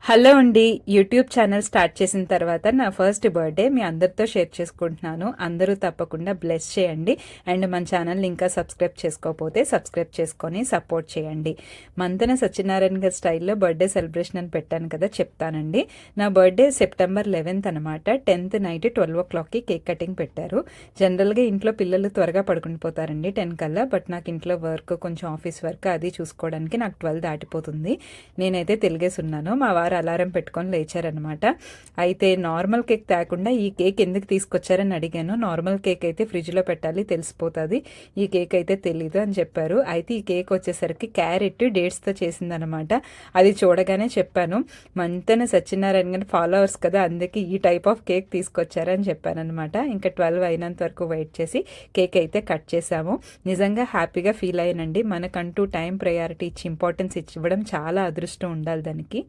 Hello అండి. YouTube channel start చేసిన తర్వాత నా ఫస్ట్ బర్త్డే మీ అందరితో షేర్ చేసుకుంటున్నాను. అందరూ తప్పకుండా బ్లెస్ చేయండి. అండ్ మన ఛానల్ని ఇంకా సబ్స్క్రైబ్ చేసుకోకపోతే సబ్స్క్రైబ్ చేసుకొని సపోర్ట్ చేయండి. మంతెన సత్యనారాయణ గారి స్టైల్లో బర్త్డే సెలబ్రేషన్ అని పెట్టాను కదా, చెప్తానండి. నా బర్త్డే సెప్టెంబర్ 11th అనమాట. 10th నైట్ 12 o'clockకి కేక్ కటింగ్ పెట్టారు. జనరల్గా ఇంట్లో పిల్లలు త్వరగా పడుకుని పోతారండి 10 కల్లా. బట్ నాకు ఇంట్లో వర్క్, కొంచెం ఆఫీస్ వర్క్ అది చూసుకోవడానికి నాకు 12 దాటిపోతుంది. నేనైతే తెలిగేసి ఉన్నాను. మా వారు అలారం పెట్టుకొని లేచారనమాట. అయితే నార్మల్ కేక్ తేకుండా ఈ కేక్ ఎందుకు తీసుకొచ్చారని అడిగాను. నార్మల్ కేక్ అయితే ఫ్రిడ్జ్లో పెట్టాలి, తెలిసిపోతుంది, ఈ కేక్ అయితే తెలీదు అని చెప్పారు. అయితే ఈ కేక్ వచ్చేసరికి క్యారెట్ డేట్స్తో చేసిందనమాట. అది చూడగానే చెప్పాను, మంతెన సత్యనారాయణ గారి ఫాలోవర్స్ కదా, అందుకే ఈ టైప్ ఆఫ్ కేక్ తీసుకొచ్చారని చెప్పానమాట. ఇంకా 12 అయినంత వరకు వెయిట్ చేసి కేక్ అయితే కట్ చేసాము. నిజంగా హ్యాపీగా ఫీల్ అయ్యానండి. మనకంటూ టైం ప్రయారిటీ ఇచ్చి ఇంపార్టెన్స్ ఇవ్వడం చాలా అదృష్టం ఉండాలి దానికి.